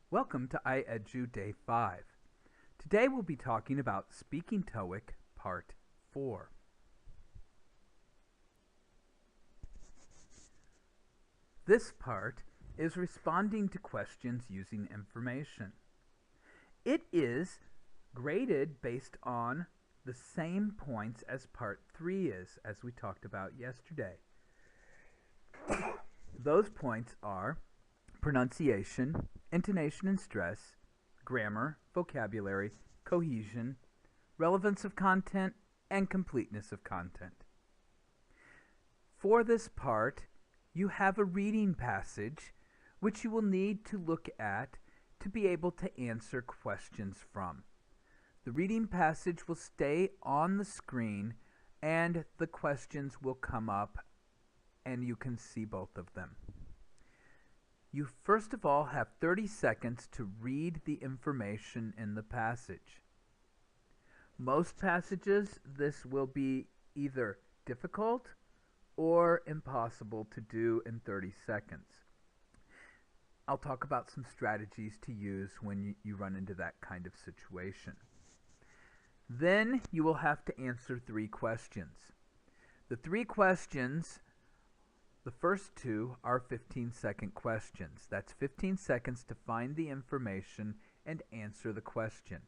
Welcome to IEDU Day 5. Today we'll be talking about Speaking TOEIC Part 4. This part is responding to questions using information. It is graded based on the same points as Part 3 is, as we talked about yesterday. Those points are pronunciation, intonation and stress, grammar, vocabulary, cohesion, relevance of content, and completeness of content. For this part, you have a reading passage which you will need to look at to be able to answer questions from. The reading passage will stay on the screen and the questions will come up and you can see both of them. You first of all have 30 seconds to read the information in the passage. Most passages, this will be either difficult or impossible to do in 30 seconds. I'll talk about some strategies to use when you run into that kind of situation. Then you will have to answer 3 questions. The 3 questions, the first 2 are 15-second questions. That's 15 seconds to find the information and answer the question.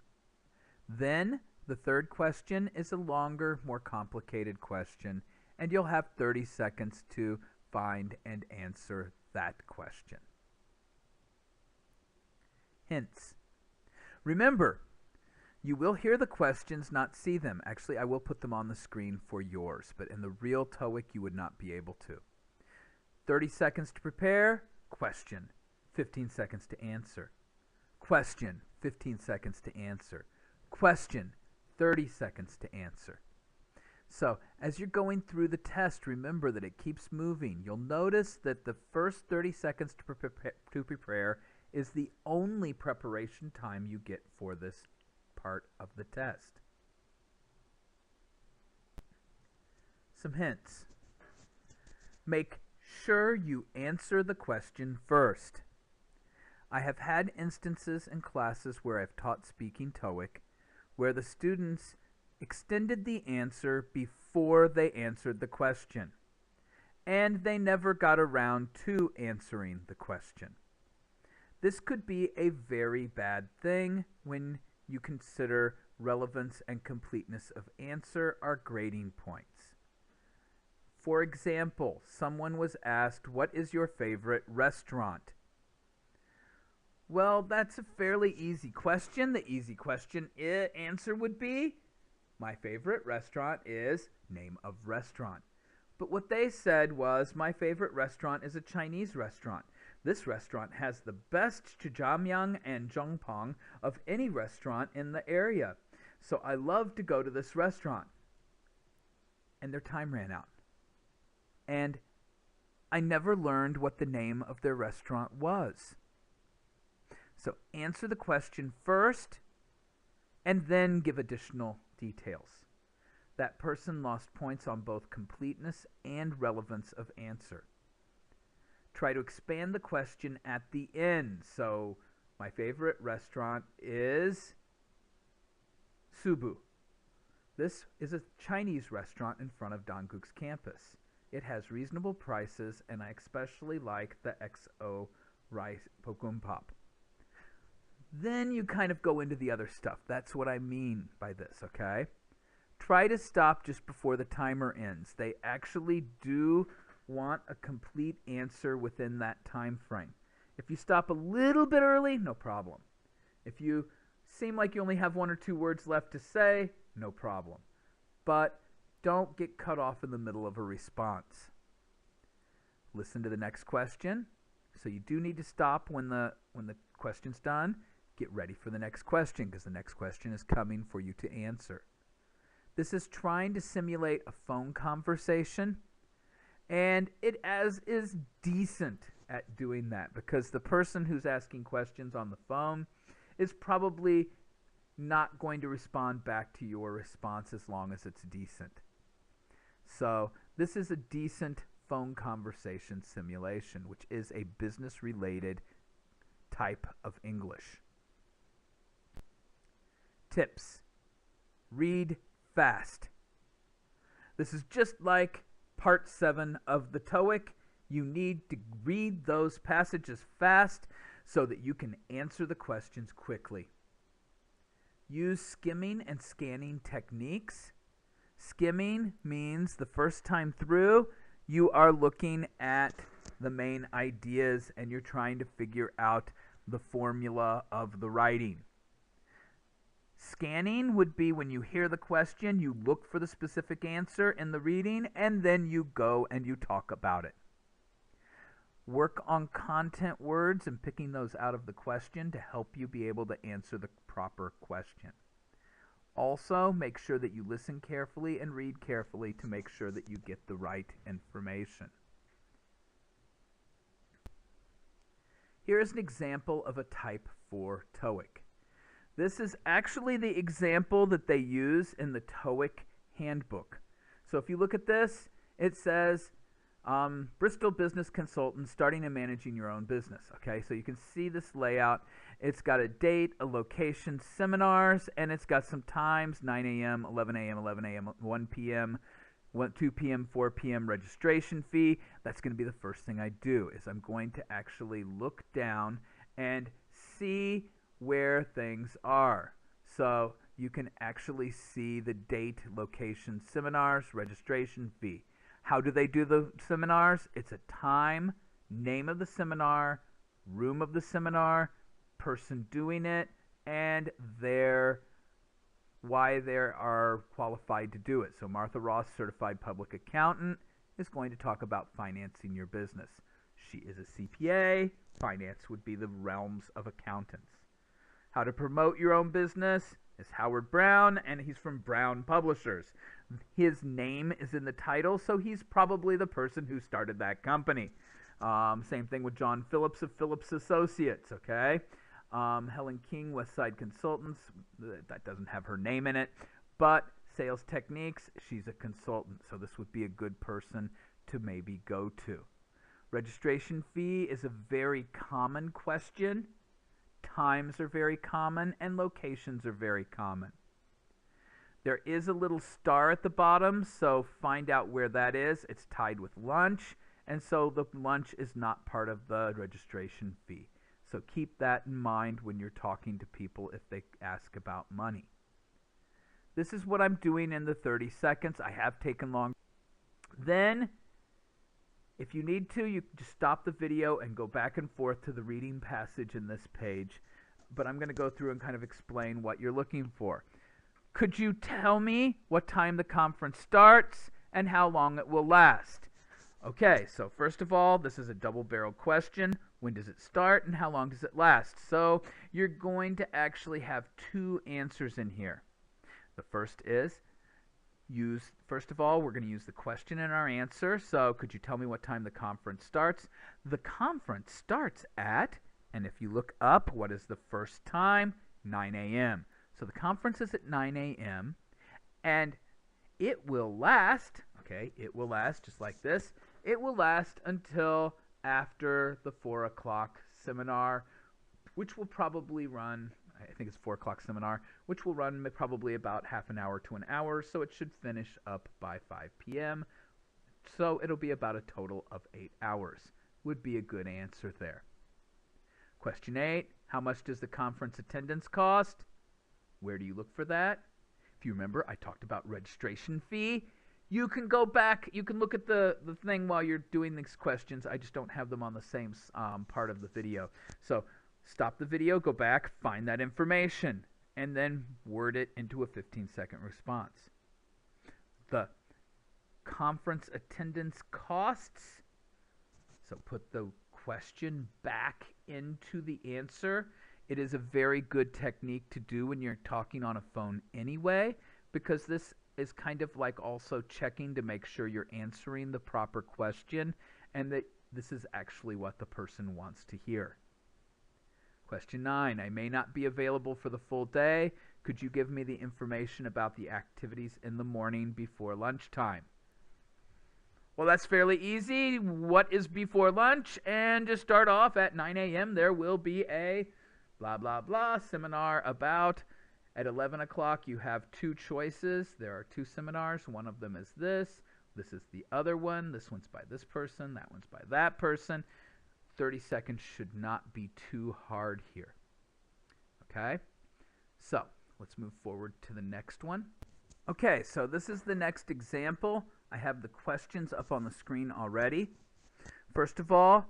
Then the third question is a longer, more complicated question, and you'll have 30 seconds to find and answer that question. Hints. Remember, you will hear the questions, not see them. Actually, I will put them on the screen for yours, but in the real TOEIC you would not be able to. 30 seconds to prepare, question, 15 seconds to answer. Question, 15 seconds to answer. Question, 30 seconds to answer. So, as you're going through the test, remember that it keeps moving. You'll notice that the first 30 seconds to prepare is the only preparation time you get for this part of the test. Some hints. Make sure you answer the question first. I have had instances in classes where I've taught Speaking TOEIC where the students extended the answer before they answered the question, and they never got around to answering the question. This could be a very bad thing when you consider relevance and completeness of answer are grading points. For example, someone was asked, "What is your favorite restaurant?" Well, that's a fairly easy question. The easy question answer would be, my favorite restaurant is name of restaurant. But what they said was, my favorite restaurant is a Chinese restaurant. This restaurant has the best jjajangmyeon and zhangpang of any restaurant in the area. So I love to go to this restaurant. And their time ran out. And I never learned what the name of their restaurant was. So answer the question first and then give additional details. That person lost points on both completeness and relevance of answer. Try to expand the question at the end. So, my favorite restaurant is Subu. This is a Chinese restaurant in front of Dongguk's campus. It has reasonable prices, and I especially like the XO rice pokumpap. Then you kind of go into the other stuff. That's what I mean by this, okay? Try to stop just before the timer ends. They actually do want a complete answer within that time frame. If you stop a little bit early, no problem. If you seem like you only have 1 or 2 words left to say, no problem. But don't get cut off in the middle of a response. Listen to the next question. So you do need to stop when the question's done. Get ready for the next question because the next question is coming for you to answer. This is trying to simulate a phone conversation, and it is decent at doing that because the person who's asking questions on the phone is probably not going to respond back to your response as long as it's decent. So this is a decent phone conversation simulation, which is a business-related type of English. Tips. Read fast. This is just like part 7 of the TOEIC. You need to read those passages fast so that you can answer the questions quickly. Use skimming and scanning techniques. Skimming means the first time through, you are looking at the main ideas and you're trying to figure out the formula of the writing. Scanning would be when you hear the question, you look for the specific answer in the reading, and then you go and you talk about it. Work on content words and picking those out of the question to help you be able to answer the proper question. Also, make sure that you listen carefully and read carefully to make sure that you get the right information. Here is an example of a type 4 TOEIC. This is actually the example that they use in the TOEIC handbook. So if you look at this, it says Bristol Business Consultant, starting and managing your own business. Okay, so you can see this layout. It's got a date, a location, seminars, and it's got some times, 9 a.m., 11 a.m., 11 a.m., 1 p.m., 2 p.m., 4 p.m. registration fee. That's going to be the first thing I do, is I'm going to actually look down and see where things are. So you can actually see the date, location, seminars, registration fee. How do they do the seminars? It's a time, name of the seminar, room of the seminar, person doing it, and why they are qualified to do it. So Martha Ross, certified public accountant, is going to talk about financing your business. She is a CPA. Finance would be the realms of accountants. How to promote your own business is Howard Brown, and he's from Brown Publishers. His name is in the title, so he's probably the person who started that company. Same thing with John Phillips of Phillips Associates, okay? Helen King, Westside Consultants, that doesn't have her name in it, but Sales Techniques, she's a consultant, so this would be a good person to maybe go to. Registration fee is a very common question. Times are very common, and locations are very common. There is a little star at the bottom, so find out where that is. It's tied with lunch, and so the lunch is not part of the registration fee. So keep that in mind when you're talking to people if they ask about money. This is what I'm doing in the 30 seconds. I have taken long. Then, if you need to, you can just stop the video and go back and forth to the reading passage in this page. But I'm going to go through and kind of explain what you're looking for. Could you tell me what time the conference starts and how long it will last? Okay, so first of all, this is a double-barreled question. When does it start and how long does it last? So you're going to actually have two answers in here. The first is, first of all, we're going to use the question in our answer. So could you tell me what time the conference starts? The conference starts at, and if you look up, what is the first time? 9 a.m. So the conference is at 9 a.m. and it will last, okay, it will last just like this. It will last until after the 4 o'clock seminar, which will probably run, I think it's 4 o'clock seminar, which will run probably about half an hour to an hour, so it should finish up by 5 p.m. So it'll be about a total of 8 hours. Would be a good answer there. Question 8, how much does the conference attendance cost? Where do you look for that? If you remember, I talked about registration fee. You can go back, you can look at the thing while you're doing these questions. I just don't have them on the same part of the video. So stop the video, go back, find that information, and then word it into a 15-second response. The conference attendance costs, so put the question back into the answer. It is a very good technique to do when you're talking on a phone anyway, because this is kind of like also checking to make sure you're answering the proper question and that this is actually what the person wants to hear. Question 9, I may not be available for the full day. Could you give me the information about the activities in the morning before lunchtime? Well, that's fairly easy. What is before lunch? And to start off at 9 a.m., there will be a blah, blah, blah seminar about. At 11 o'clock, you have two choices. There are two seminars. One of them is this. This is the other one. This one's by this person. That one's by that person. 30 seconds should not be too hard here. Okay? So, let's move forward to the next one. Okay, so this is the next example. I have the questions up on the screen already. First of all,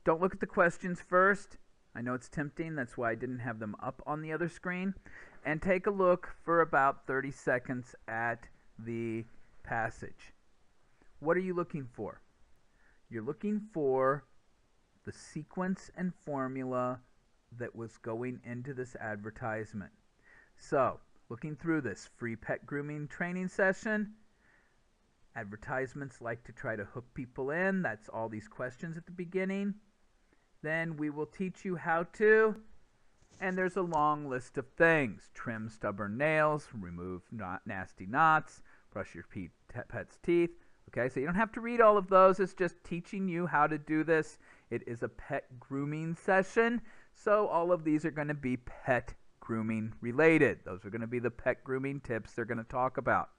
don't look at the questions first. I know it's tempting, that's why I didn't have them up on the other screen. And take a look for about 30 seconds at the passage. What are you looking for? You're looking for the sequence and formula that was going into this advertisement. So, looking through this free pet grooming training session, advertisements like to try to hook people in. That's all these questions at the beginning. Then we will teach you how to, and there's a long list of things. Trim stubborn nails, remove nasty knots, brush your pet's teeth. Okay, so you don't have to read all of those. It's just teaching you how to do this. It is a pet grooming session, so all of these are going to be pet grooming related. Those are going to be the pet grooming tips they're going to talk about.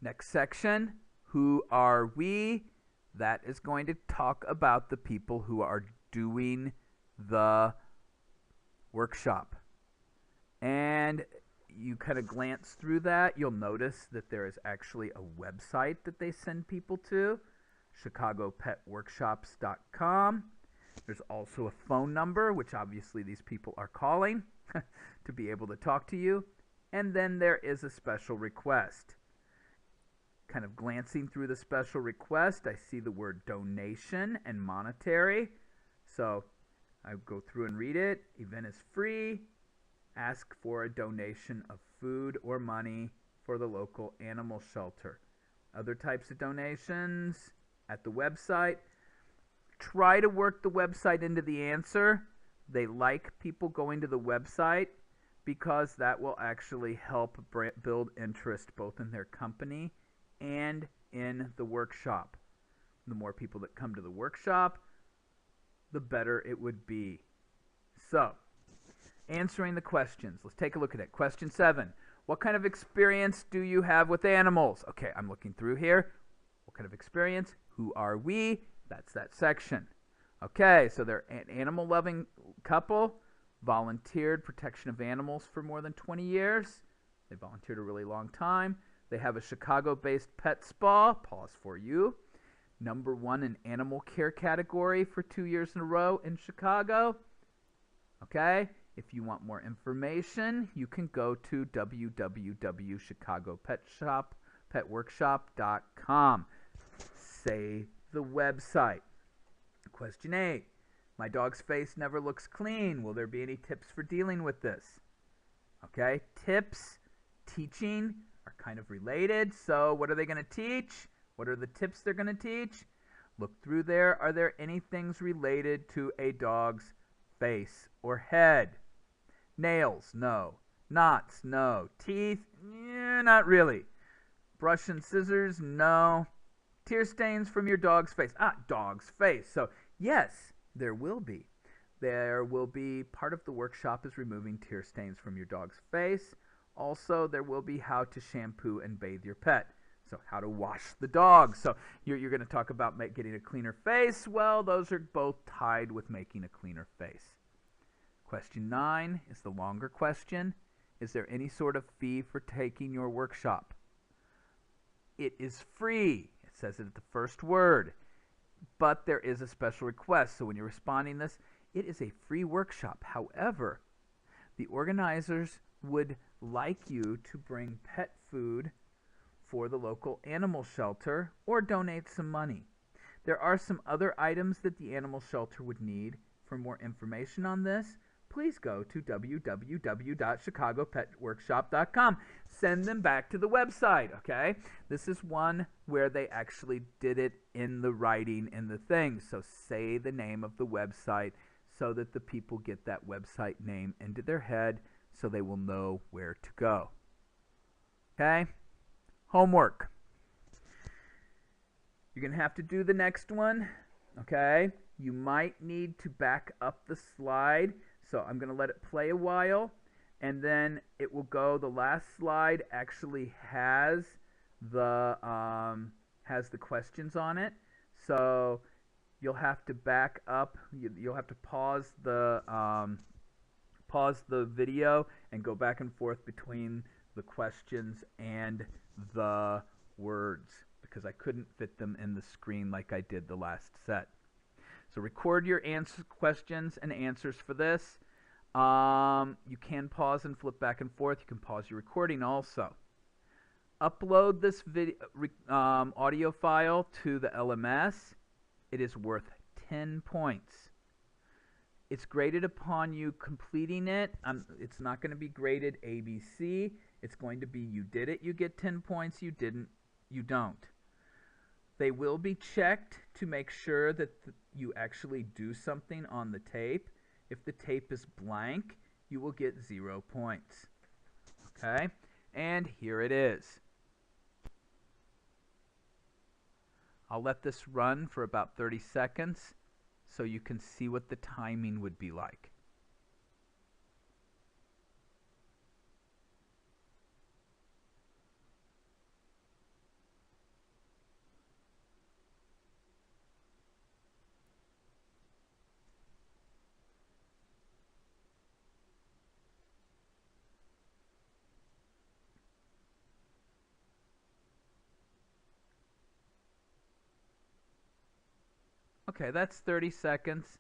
Next section, who are we? That is going to talk about the people who are doing the workshop. And you kind of glance through that, you'll notice that there is actually a website that they send people to, chicagopetworkshops.com. There's also a phone number, which obviously these people are calling to be able to talk to you. And then there is a special request. Kind of glancing through the special request, I see the word donation and monetary. So I go through and read it. Event is free. Ask for a donation of food or money for the local animal shelter. Other types of donations at the website. Try to work the website into the answer. They like people going to the website because that will actually help build interest both in their company and in the workshop. The more people that come to the workshop, the better it would be. So, answering the questions. Let's take a look at it. Question 7. What kind of experience do you have with animals? Okay, I'm looking through here. What kind of experience? Who are we? That's that section. Okay, so they're an animal-loving couple, volunteered protection of animals for more than 20 years. They volunteered a really long time. They have a Chicago-based pet spa, pause for you. #1 in animal care category for 2 years in a row in Chicago. Okay, if you want more information, you can go to www.chicagopetworkshop.com. Say the website. Question 8. My dog's face never looks clean. Will there be any tips for dealing with this? Okay, tips, teaching are kind of related. So what are they going to teach? What are the tips they're going to teach? Look through there. Are there any things related to a dog's face or head? Nails? No. Knots? No. Teeth? Yeah, not really. Brush and scissors? No. Tear stains from your dog's face? Dog's face. So yes, there will be. There will be, part of the workshop is removing tear stains from your dog's face. Also, there will be how to shampoo and bathe your pet. So how to wash the dog. So you're going to talk about getting a cleaner face. Well, those are both tied with making a cleaner face. Question 9 is the longer question. Is there any sort of fee for taking your workshop? It is free. It says it at the first word. But there is a special request. So when you're responding this, it is a free workshop. However, the organizers would like you to bring pet food for the local animal shelter or donate some money. There are some other items that the animal shelter would need. For more information on this, please go to www.chicagopetworkshop.com. Send them back to the website, okay? This is one where they actually did it in the writing in the thing. So say the name of the website so that the people get that website name into their head so they will know where to go. Okay? Homework. You're going to have to do the next one, okay? You might need to back up the slide, so I'm going to let it play a while, and then it will go. The last slide actually has the questions on it, so you'll have to back up. You'll have to pause the video and go back and forth between the questions and the words, because I couldn't fit them in the screen like I did the last set. So record your questions and answers for this. You can pause and flip back and forth. You can pause your recording also. Upload this audio file to the LMS. It is worth 10 points. It's graded upon you completing it. It's not going to be graded ABC. It's going to be you did it, you get 10 points. You didn't, you don't. They will be checked to make sure that you actually do something on the tape. If the tape is blank, you will get 0 points. Okay? And here it is. I'll let this run for about 30 seconds so you can see what the timing would be like. Okay, that's 30 seconds.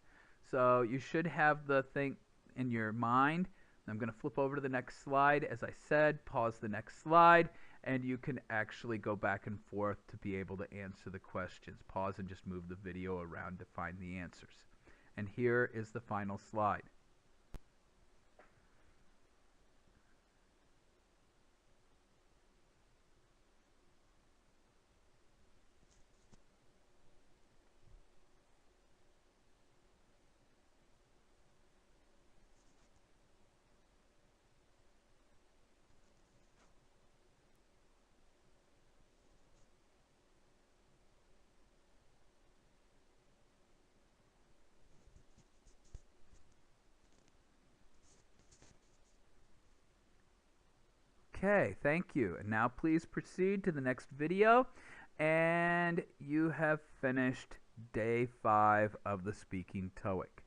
So you should have the thing in your mind. I'm going to flip over to the next slide. As I said, pause the next slide, and you can actually go back and forth to be able to answer the questions. Pause and just move the video around to find the answers. And here is the final slide. Okay, thank you. And now please proceed to the next video. And you have finished day 5 of the Speaking TOEIC.